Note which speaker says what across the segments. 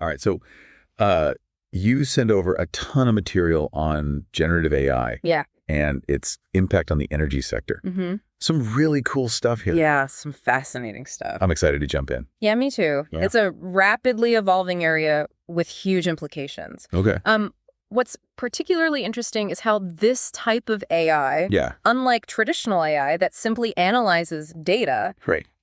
Speaker 1: All right. So you send over a ton of material on generative AI.
Speaker 2: Yeah.
Speaker 1: And its impact on the energy sector.
Speaker 2: Mm-hmm.
Speaker 1: Some really cool stuff here.
Speaker 2: Yeah, some fascinating stuff.
Speaker 1: I'm excited to jump in.
Speaker 2: Yeah, me too.
Speaker 1: Yeah.
Speaker 2: It's a rapidly evolving area with huge implications.
Speaker 1: Okay.
Speaker 2: What's particularly interesting is how this type of AI, unlike traditional AI that simply analyzes data,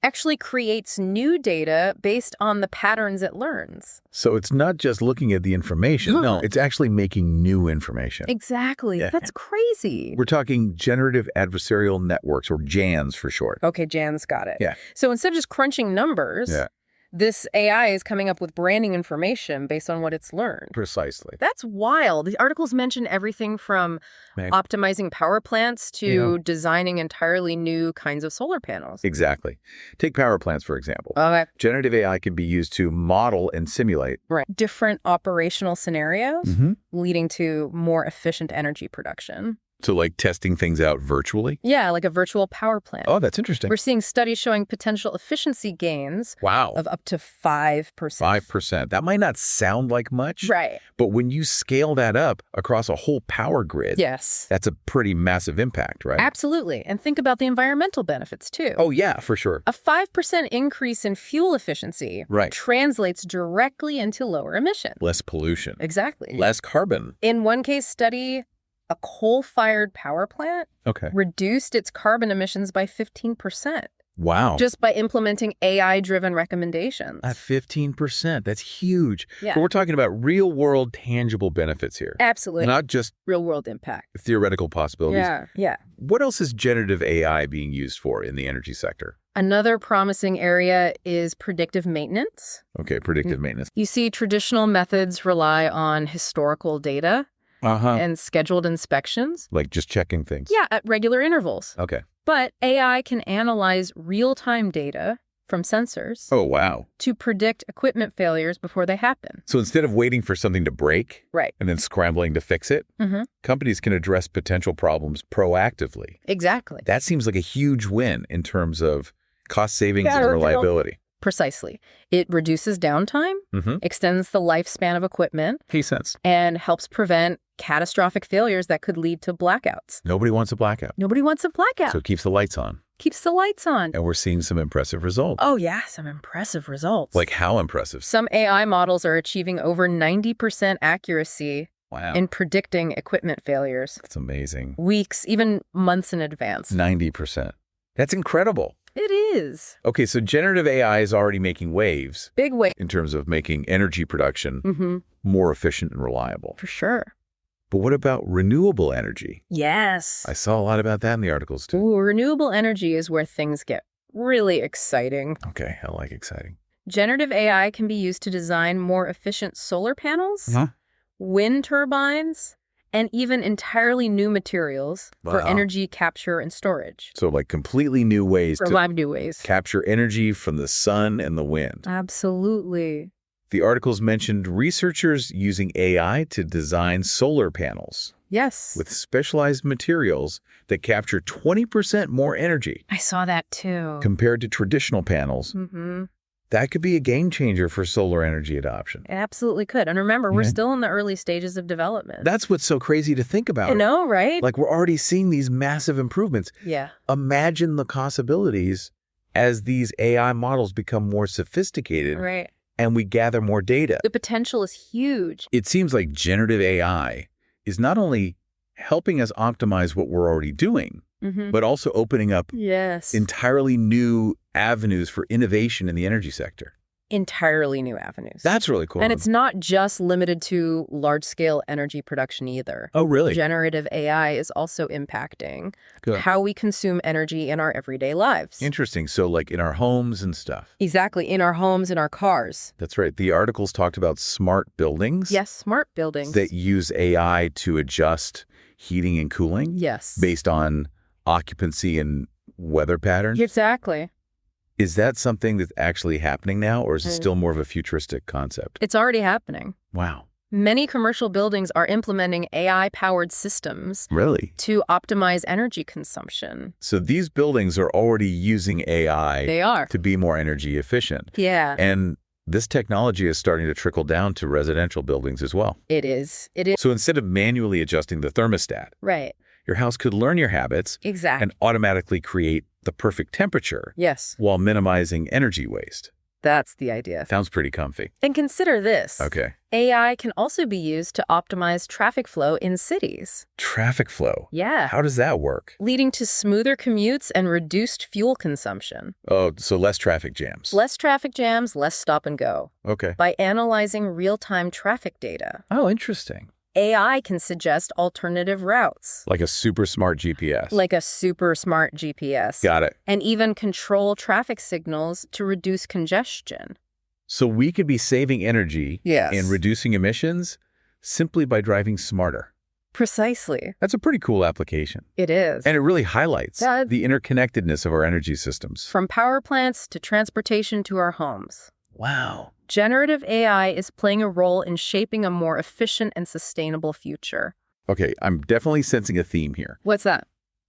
Speaker 2: actually creates new data based on the patterns it learns.
Speaker 1: So it's not just looking at the information. No, it's actually making new information.
Speaker 2: Exactly. Yeah. That's crazy.
Speaker 1: We're talking generative adversarial networks, or GANs for short.
Speaker 2: Okay, Jan's got it.
Speaker 1: Yeah.
Speaker 2: So instead of just crunching numbers, this AI is coming up with branding information based on what it's learned.
Speaker 1: Precisely.
Speaker 2: That's wild. The articles mention everything from optimizing power plants to designing entirely new kinds of solar panels.
Speaker 1: Exactly. Take power plants, for example.
Speaker 2: Okay.
Speaker 1: Generative AI can be used to model and simulate
Speaker 2: different operational scenarios, leading to more efficient energy production.
Speaker 1: So like testing things out virtually?
Speaker 2: Yeah, like a virtual power plant.
Speaker 1: Oh, that's interesting.
Speaker 2: We're seeing studies showing potential efficiency gains of up to 5%.
Speaker 1: 5%. That might not sound like much.
Speaker 2: Right.
Speaker 1: But when you scale that up across a whole power grid, that's a pretty massive impact, right?
Speaker 2: Absolutely. And think about the environmental benefits, too.
Speaker 1: Oh, yeah, for sure.
Speaker 2: A 5% increase in fuel efficiency translates directly into lower emissions.
Speaker 1: Less pollution.
Speaker 2: Exactly.
Speaker 1: Less carbon.
Speaker 2: In one case study, a coal-fired power plant reduced its carbon emissions by 15%.
Speaker 1: Wow.
Speaker 2: Just by implementing AI-driven recommendations.
Speaker 1: At 15%. That's huge.
Speaker 2: Yeah.
Speaker 1: But we're talking about real-world tangible benefits here.
Speaker 2: Absolutely.
Speaker 1: Not just
Speaker 2: real-world impact.
Speaker 1: Theoretical possibilities.
Speaker 2: Yeah.
Speaker 1: What else is generative AI being used for in the energy sector?
Speaker 2: Another promising area is predictive maintenance.
Speaker 1: Okay, predictive maintenance.
Speaker 2: You see, traditional methods rely on historical data and scheduled inspections.
Speaker 1: Like just checking things?
Speaker 2: Yeah, at regular intervals.
Speaker 1: Okay.
Speaker 2: But AI can analyze real-time data from sensors.
Speaker 1: Oh, wow.
Speaker 2: To predict equipment failures before they happen.
Speaker 1: So instead of waiting for something to break and then scrambling to fix it, companies can address potential problems proactively.
Speaker 2: Exactly.
Speaker 1: That seems like a huge win in terms of cost savings and reliability.
Speaker 2: Precisely. It reduces downtime, extends the lifespan of equipment,
Speaker 1: Makes sense.
Speaker 2: and helps prevent catastrophic failures that could lead to blackouts.
Speaker 1: Nobody wants a blackout.
Speaker 2: Nobody wants a blackout.
Speaker 1: So it keeps the lights on.
Speaker 2: Keeps the lights on.
Speaker 1: And we're seeing some impressive results.
Speaker 2: Oh, yeah, some impressive results.
Speaker 1: Like how impressive?
Speaker 2: Some AI models are achieving over 90% accuracy in predicting equipment failures.
Speaker 1: That's amazing.
Speaker 2: Weeks, even months in advance.
Speaker 1: 90%. That's incredible.
Speaker 2: It is.
Speaker 1: Okay, so generative AI is already making waves.
Speaker 2: Big waves.
Speaker 1: In terms of making energy production more efficient and reliable.
Speaker 2: For sure.
Speaker 1: But what about renewable energy?
Speaker 2: Yes.
Speaker 1: I saw a lot about that in the articles, too.
Speaker 2: Ooh, renewable energy is where things get really exciting.
Speaker 1: Okay, I like exciting.
Speaker 2: Generative AI can be used to design more efficient solar panels, wind turbines, and even entirely new materials for energy capture and storage.
Speaker 1: So like completely new ways
Speaker 2: to
Speaker 1: capture energy from the sun and the wind.
Speaker 2: Absolutely.
Speaker 1: The articles mentioned researchers using AI to design solar panels.
Speaker 2: Yes.
Speaker 1: With specialized materials that capture 20% more energy.
Speaker 2: I saw that too.
Speaker 1: Compared to traditional panels. That could be a game changer for solar energy adoption.
Speaker 2: It absolutely could. And remember, we're still in the early stages of development.
Speaker 1: That's what's so crazy to think about.
Speaker 2: I know, right?
Speaker 1: Like we're already seeing these massive improvements.
Speaker 2: Yeah.
Speaker 1: Imagine the possibilities as these AI models become more sophisticated.
Speaker 2: Right.
Speaker 1: And we gather more data.
Speaker 2: The potential is huge.
Speaker 1: It seems like generative AI is not only helping us optimize what we're already doing, but also opening up entirely new avenues for innovation in the energy sector.
Speaker 2: Entirely new avenues.
Speaker 1: That's really cool.
Speaker 2: And it's not just limited to large-scale energy production either.
Speaker 1: Oh, really?
Speaker 2: Generative AI is also impacting how we consume energy in our everyday lives.
Speaker 1: Interesting. So like in our homes and stuff.
Speaker 2: Exactly. In our homes, in our cars.
Speaker 1: That's right. The articles talked about smart buildings.
Speaker 2: Yes, smart buildings.
Speaker 1: That use AI to adjust heating and cooling.
Speaker 2: Yes.
Speaker 1: Based on occupancy and weather patterns.
Speaker 2: Exactly.
Speaker 1: Is that something that's actually happening now, or is it still more of a futuristic concept?
Speaker 2: It's already happening.
Speaker 1: Wow.
Speaker 2: Many commercial buildings are implementing AI-powered systems to optimize energy consumption.
Speaker 1: So these buildings are already using AI
Speaker 2: They are.
Speaker 1: to be more energy efficient.
Speaker 2: Yeah.
Speaker 1: And This technology is starting to trickle down to residential buildings as well.
Speaker 2: It is. It is.
Speaker 1: So instead of manually adjusting the thermostat,
Speaker 2: right,
Speaker 1: your house could learn your habits and automatically create the perfect temperature while minimizing energy waste.
Speaker 2: That's the idea.
Speaker 1: Sounds pretty comfy.
Speaker 2: And consider this.
Speaker 1: Okay.
Speaker 2: AI can also be used to optimize traffic flow in cities.
Speaker 1: Traffic flow?
Speaker 2: Yeah.
Speaker 1: How does that work?
Speaker 2: Leading to smoother commutes and reduced fuel consumption.
Speaker 1: Oh, so less traffic jams.
Speaker 2: Less traffic jams, less stop and go.
Speaker 1: Okay.
Speaker 2: By analyzing real-time traffic data.
Speaker 1: Oh, interesting.
Speaker 2: AI can suggest alternative routes.
Speaker 1: Like a super smart GPS.
Speaker 2: Like a super smart GPS.
Speaker 1: Got it.
Speaker 2: And even control traffic signals to reduce congestion.
Speaker 1: So we could be saving energy and reducing emissions simply by driving smarter.
Speaker 2: Precisely.
Speaker 1: That's a pretty cool application.
Speaker 2: It is.
Speaker 1: And it really highlights the interconnectedness of our energy systems.
Speaker 2: From power plants to transportation to our homes.
Speaker 1: Wow.
Speaker 2: Generative AI is playing a role in shaping a more efficient and sustainable future.
Speaker 1: Okay, I'm definitely sensing a theme here.
Speaker 2: What's that?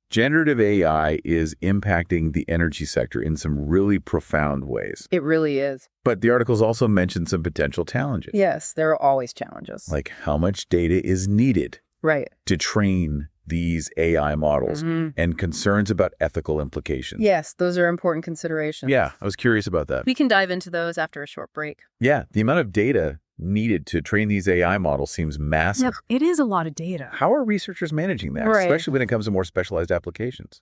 Speaker 1: Generative AI is impacting the energy sector in some really profound ways.
Speaker 2: It really is.
Speaker 1: But the articles also mentioned some potential challenges.
Speaker 2: Yes, there are always challenges.
Speaker 1: Like how much data is needed to train these AI models and concerns about ethical implications.
Speaker 2: Yes, those are important considerations.
Speaker 1: Yeah, I was curious about that.
Speaker 2: We can dive into those after a short break.
Speaker 1: Yeah, the amount of data needed to train these AI models seems massive.
Speaker 2: Yep, it is a lot of data.
Speaker 1: How are researchers managing that, especially when it comes to more specialized applications?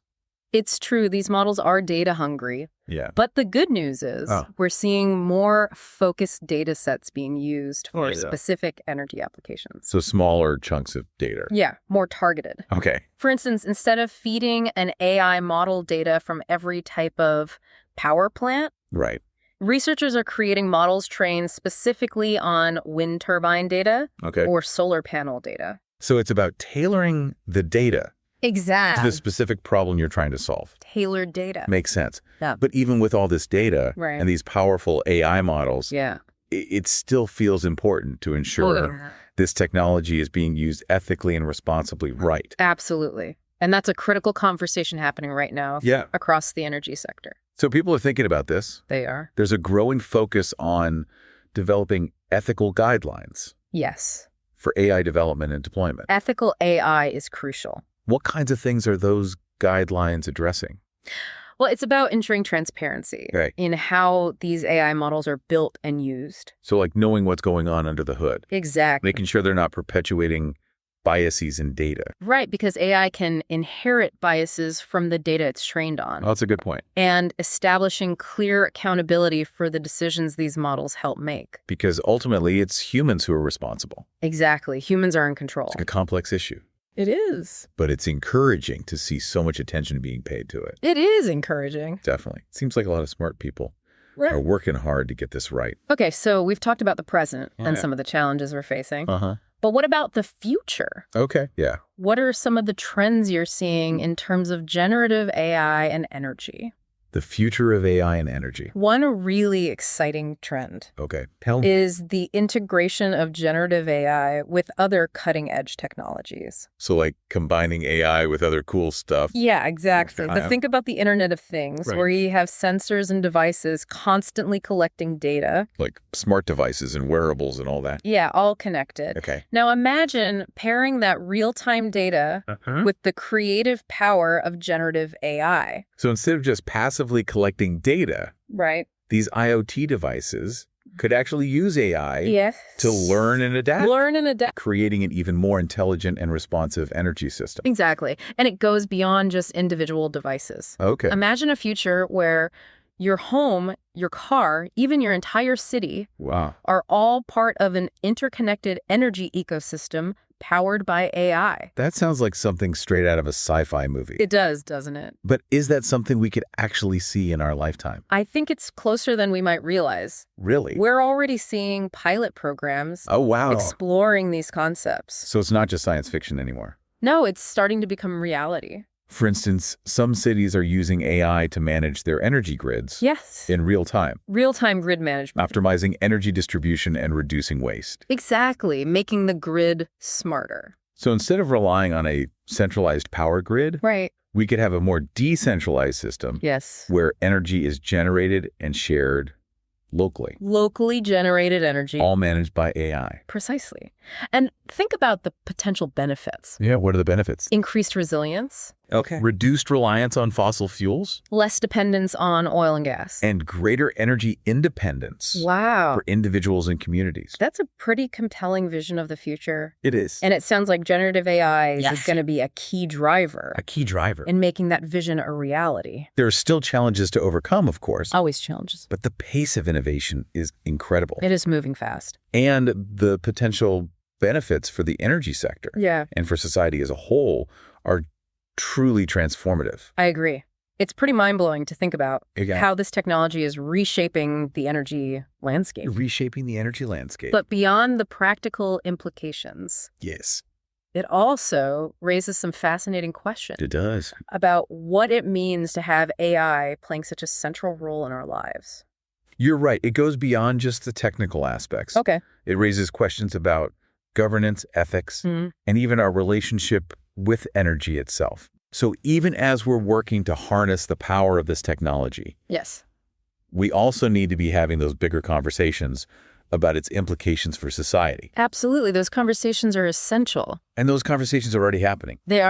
Speaker 2: It's true. These models are data hungry.
Speaker 1: Yeah.
Speaker 2: But the good news is we're seeing more focused data sets being used for specific energy applications.
Speaker 1: So smaller chunks of data.
Speaker 2: Yeah, more targeted.
Speaker 1: Okay.
Speaker 2: For instance, instead of feeding an AI model data from every type of power plant, researchers are creating models trained specifically on wind turbine data or solar panel data.
Speaker 1: So it's about tailoring the data to the specific problem you're trying to solve.
Speaker 2: Tailored data.
Speaker 1: Makes sense. Yeah. But even with all this data and these powerful AI models, it still feels important to ensure this technology is being used ethically and responsibly
Speaker 2: Absolutely. And that's a critical conversation happening right now across the energy sector.
Speaker 1: So people are thinking about this.
Speaker 2: They are.
Speaker 1: There's a growing focus on developing ethical guidelines.
Speaker 2: Yes.
Speaker 1: For AI development and deployment.
Speaker 2: Ethical AI is crucial.
Speaker 1: What kinds of things are those guidelines addressing?
Speaker 2: Well, it's about ensuring transparency in how these AI models are built and used.
Speaker 1: So like knowing what's going on under the hood.
Speaker 2: Exactly.
Speaker 1: Making sure they're not perpetuating biases in data.
Speaker 2: Right, because AI can inherit biases from the data it's trained on.
Speaker 1: Oh, that's a good point.
Speaker 2: And establishing clear accountability for the decisions these models help make.
Speaker 1: Because ultimately, it's humans who are responsible.
Speaker 2: Exactly. Humans are in control.
Speaker 1: It's like a complex issue.
Speaker 2: It is.
Speaker 1: But it's encouraging to see so much attention being paid to it.
Speaker 2: It is encouraging.
Speaker 1: Definitely. It seems like a lot of smart people are working hard to get this right.
Speaker 2: Okay, so we've talked about the present and some of the challenges we're facing. But what about the future?
Speaker 1: Okay, yeah.
Speaker 2: What are some of the trends you're seeing in terms of generative AI and energy?
Speaker 1: The future of AI and energy.
Speaker 2: One really exciting trend
Speaker 1: tell me.
Speaker 2: is the integration of generative AI with other cutting-edge technologies.
Speaker 1: So like combining AI with other cool stuff.
Speaker 2: Yeah, exactly. But think about the Internet of Things, where you have sensors and devices constantly collecting data.
Speaker 1: Like smart devices and wearables and all that.
Speaker 2: Yeah, all connected.
Speaker 1: Okay.
Speaker 2: Now imagine pairing that real-time data with the creative power of generative AI.
Speaker 1: So instead of just passively collecting data, these IoT devices could actually use AI to learn and adapt. Creating an even more intelligent and responsive energy system.
Speaker 2: Exactly. And it goes beyond just individual devices.
Speaker 1: Okay.
Speaker 2: Imagine a future where your home, your car, even your entire city are all part of an interconnected energy ecosystem powered by AI.
Speaker 1: That sounds like something straight out of a sci-fi movie.
Speaker 2: It does, doesn't it?
Speaker 1: But is that something we could actually see in our lifetime?
Speaker 2: I think it's closer than we might realize.
Speaker 1: Really?
Speaker 2: We're already seeing pilot programs exploring these concepts.
Speaker 1: So it's not just science fiction anymore?
Speaker 2: No, it's starting to become reality.
Speaker 1: For instance, some cities are using AI to manage their energy grids in real time.
Speaker 2: Real-time grid management.
Speaker 1: Optimizing energy distribution and reducing waste.
Speaker 2: Exactly, making the grid smarter.
Speaker 1: So instead of relying on a centralized power grid, we could have a more decentralized system where energy is generated and shared locally.
Speaker 2: Locally generated energy.
Speaker 1: All managed by AI.
Speaker 2: Precisely. And think about the potential benefits.
Speaker 1: Yeah, what are the benefits?
Speaker 2: Increased resilience.
Speaker 1: Okay. Reduced reliance on fossil fuels.
Speaker 2: Less dependence on oil and gas.
Speaker 1: And greater energy independence.
Speaker 2: Wow.
Speaker 1: For individuals and communities.
Speaker 2: That's a pretty compelling vision of the future.
Speaker 1: It is.
Speaker 2: And it sounds like generative AI is going to be a key driver.
Speaker 1: A key driver.
Speaker 2: In making that vision a reality.
Speaker 1: There are still challenges to overcome, of course.
Speaker 2: Always challenges.
Speaker 1: But the pace of innovation is incredible.
Speaker 2: It is moving fast.
Speaker 1: And the potential benefits for the energy sector and for society as a whole are truly transformative.
Speaker 2: I agree. It's pretty mind-blowing to think about how this technology is reshaping the energy landscape.
Speaker 1: Reshaping the energy landscape.
Speaker 2: But beyond the practical implications.
Speaker 1: Yes.
Speaker 2: It also raises some fascinating questions.
Speaker 1: It does.
Speaker 2: About what it means to have AI playing such a central role in our lives.
Speaker 1: You're right. It goes beyond just the technical aspects.
Speaker 2: Okay.
Speaker 1: It raises questions about governance, ethics, and even our relationship with energy itself. So even as we're working to harness the power of this technology, we also need to be having those bigger conversations about its implications for society.
Speaker 2: Absolutely. Those conversations are essential.
Speaker 1: And those conversations are already happening.
Speaker 2: They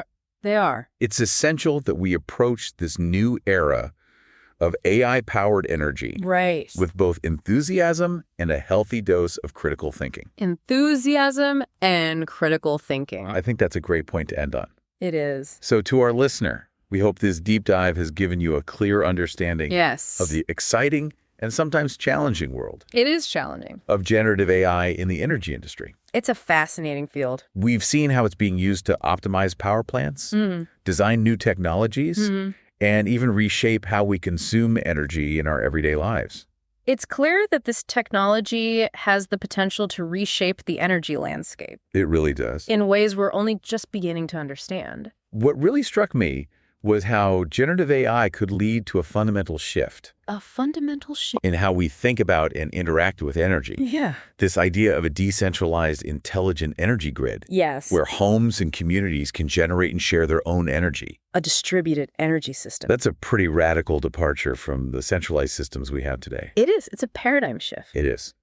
Speaker 2: are.
Speaker 1: It's essential that we approach this new era of AI-powered energy with both enthusiasm and a healthy dose of critical thinking.
Speaker 2: Enthusiasm and critical thinking.
Speaker 1: I think that's a great point to end on.
Speaker 2: It is.
Speaker 1: So to our listener, we hope this deep dive has given you a clear understanding of the exciting and sometimes challenging world.
Speaker 2: It is challenging.
Speaker 1: Of generative AI in the energy industry.
Speaker 2: It's a fascinating field.
Speaker 1: We've seen how it's being used to optimize power plants, design new technologies, and even reshape how we consume energy in our everyday lives.
Speaker 2: It's clear that this technology has the potential to reshape the energy landscape.
Speaker 1: It really does.
Speaker 2: In ways we're only just beginning to understand.
Speaker 1: What really struck me was how generative AI could lead to a fundamental shift.
Speaker 2: A fundamental shift?
Speaker 1: In how we think about and interact with energy.
Speaker 2: Yeah.
Speaker 1: This idea of a decentralized, intelligent energy grid.
Speaker 2: Yes.
Speaker 1: Where homes and communities can generate and share their own energy.
Speaker 2: A distributed energy system.
Speaker 1: That's a pretty radical departure from the centralized systems we have today.
Speaker 2: It is. It's a paradigm shift.
Speaker 1: It is.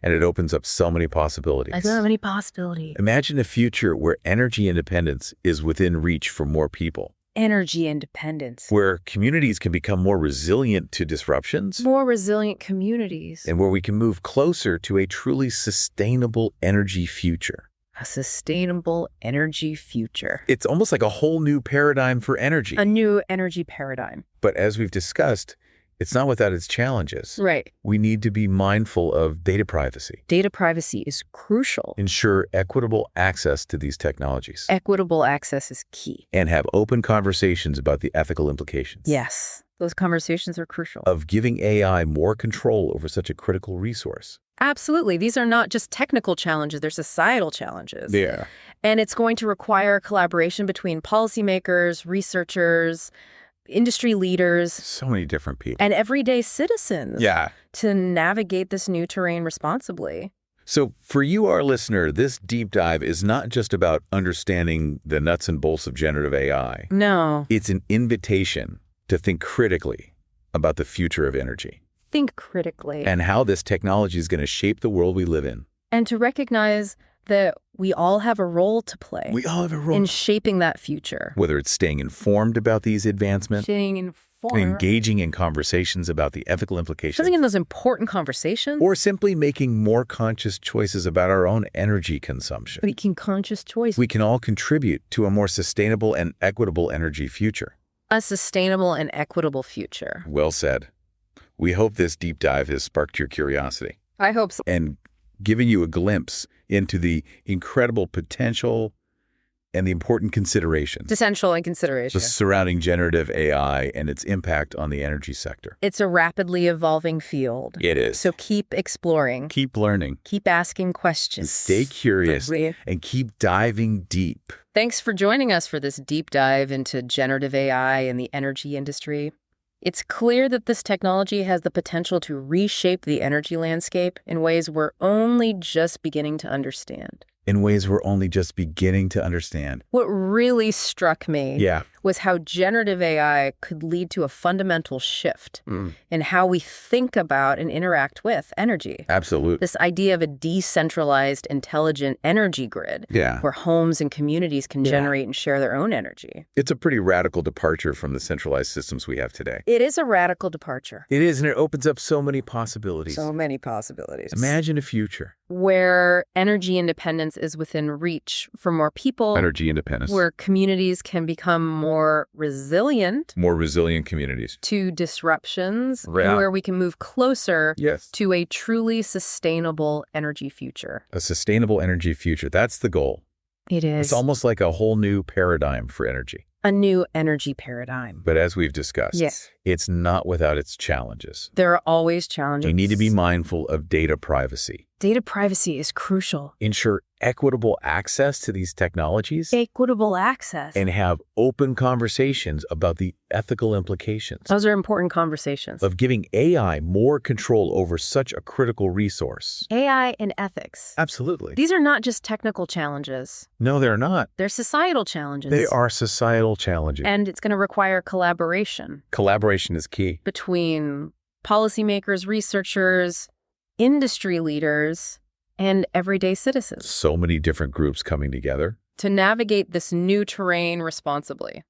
Speaker 1: And it opens up so many possibilities.
Speaker 2: So many possibilities.
Speaker 1: Imagine a future where energy independence is within reach for more people.
Speaker 2: Energy independence.
Speaker 1: Where communities can become more resilient to disruptions.
Speaker 2: More resilient communities.
Speaker 1: And where we can move closer to a truly sustainable energy future.
Speaker 2: A sustainable energy future.
Speaker 1: It's almost like a whole new paradigm for energy.
Speaker 2: A new energy paradigm.
Speaker 1: But as we've discussed, it's not without its challenges.
Speaker 2: Right.
Speaker 1: We need to be mindful of data privacy.
Speaker 2: Data privacy is crucial.
Speaker 1: Ensure equitable access to these technologies.
Speaker 2: Equitable access is key.
Speaker 1: And have open conversations about the ethical implications.
Speaker 2: Yes, those conversations are crucial.
Speaker 1: Of giving AI more control over such a critical resource.
Speaker 2: Absolutely. These are not just technical challenges, they're societal challenges.
Speaker 1: Yeah.
Speaker 2: And it's going to require collaboration between policymakers, researchers, industry leaders.
Speaker 1: So many different people.
Speaker 2: And everyday citizens.
Speaker 1: Yeah.
Speaker 2: To navigate this new terrain responsibly.
Speaker 1: So for you, our listener, this deep dive is not just about understanding the nuts and bolts of generative AI.
Speaker 2: No.
Speaker 1: It's an invitation to think critically about the future of energy.
Speaker 2: Think critically.
Speaker 1: And how this technology is going to shape the world we live in.
Speaker 2: And to recognize that we all have a role to play.
Speaker 1: We all have a role.
Speaker 2: In shaping that future.
Speaker 1: Whether it's staying informed about these advancements.
Speaker 2: Staying informed.
Speaker 1: Engaging in conversations about the ethical implications.
Speaker 2: Something in those important conversations.
Speaker 1: Or simply making more conscious choices about our own energy consumption.
Speaker 2: Making conscious choices.
Speaker 1: We can all contribute to a more sustainable and equitable energy future.
Speaker 2: A sustainable and equitable future.
Speaker 1: Well said. We hope this deep dive has sparked your curiosity.
Speaker 2: I hope so.
Speaker 1: And given you a glimpse into the incredible potential and the important considerations.
Speaker 2: Essential and consideration.
Speaker 1: Surrounding generative AI and its impact on the energy sector.
Speaker 2: It's a rapidly evolving field.
Speaker 1: It is.
Speaker 2: So keep exploring.
Speaker 1: Keep learning.
Speaker 2: Keep asking questions.
Speaker 1: Stay curious and keep diving deep.
Speaker 2: Thanks for joining us for this deep dive into generative AI and the energy industry. It's clear that this technology has the potential to reshape the energy landscape in ways we're only just beginning to understand.
Speaker 1: in ways we're only just beginning to understand.
Speaker 2: What really struck me was how generative AI could lead to a fundamental shift in how we think about and interact with energy.
Speaker 1: Absolutely.
Speaker 2: This idea of a decentralized, intelligent energy grid where homes and communities can generate and share their own energy.
Speaker 1: It's a pretty radical departure from the centralized systems we have today.
Speaker 2: It is a radical departure.
Speaker 1: It is, and it opens up so many possibilities.
Speaker 2: So many possibilities.
Speaker 1: Imagine a future
Speaker 2: where energy independence is within reach for more people.
Speaker 1: Energy independence.
Speaker 2: Where communities can become more resilient.
Speaker 1: More resilient communities.
Speaker 2: To disruptions. Where we can move closer to a truly sustainable energy future.
Speaker 1: A sustainable energy future. That's the goal.
Speaker 2: It is.
Speaker 1: It's almost like a whole new paradigm for energy.
Speaker 2: A new energy paradigm.
Speaker 1: But as we've discussed, it's not without its challenges.
Speaker 2: There are always challenges.
Speaker 1: We need to be mindful of data privacy.
Speaker 2: Data privacy is crucial.
Speaker 1: Ensure equitable access to these technologies.
Speaker 2: Equitable access.
Speaker 1: And have open conversations about the ethical implications.
Speaker 2: Those are important conversations.
Speaker 1: Of giving AI more control over such a critical resource.
Speaker 2: AI and ethics.
Speaker 1: Absolutely.
Speaker 2: These are not just technical challenges.
Speaker 1: No, they're not.
Speaker 2: They're societal challenges.
Speaker 1: They are societal challenges.
Speaker 2: And it's going to require collaboration.
Speaker 1: Collaboration is key.
Speaker 2: Between policymakers, researchers, industry leaders, and everyday citizens.
Speaker 1: So many different groups coming together.
Speaker 2: To navigate this new terrain responsibly.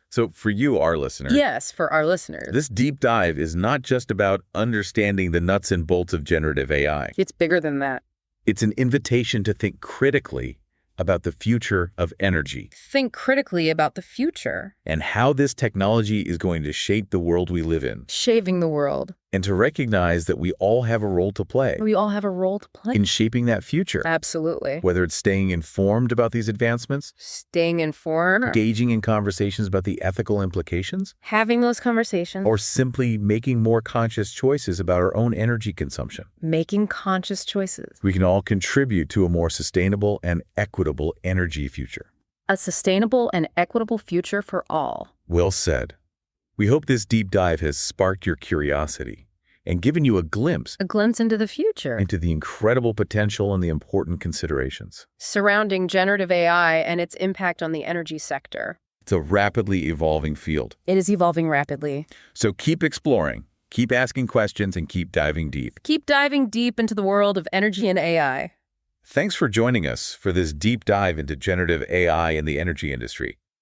Speaker 1: So for you, our listener.
Speaker 2: Yes, for our listeners.
Speaker 1: This deep dive is not just about understanding the nuts and bolts of generative AI.
Speaker 2: It's bigger than that.
Speaker 1: It's an invitation to think critically about the future of energy.
Speaker 2: Think critically about the future.
Speaker 1: And how this technology is going to shape the world we live in.
Speaker 2: Shaping the world.
Speaker 1: And to recognize that we all have a role to play.
Speaker 2: We all have a role to play.
Speaker 1: In shaping that future.
Speaker 2: Absolutely.
Speaker 1: Whether it's staying informed about these advancements.
Speaker 2: Staying informed.
Speaker 1: Engaging in conversations about the ethical implications.
Speaker 2: Having those conversations.
Speaker 1: Or simply making more conscious choices about our own energy consumption.
Speaker 2: Making conscious choices.
Speaker 1: We can all contribute to a more sustainable and equitable energy future.
Speaker 2: A sustainable and equitable future for all.
Speaker 1: Well said. We hope this deep dive has sparked your curiosity and given you a glimpse
Speaker 2: into the future,
Speaker 1: into the incredible potential and the important considerations
Speaker 2: surrounding generative AI and its impact on the energy sector.
Speaker 1: It's a rapidly evolving field.
Speaker 2: It is evolving rapidly.
Speaker 1: So keep exploring, keep asking questions, and keep diving deep.
Speaker 2: Keep diving deep into the world of energy and AI.
Speaker 1: Thanks for joining us for this deep dive into generative AI in the energy industry.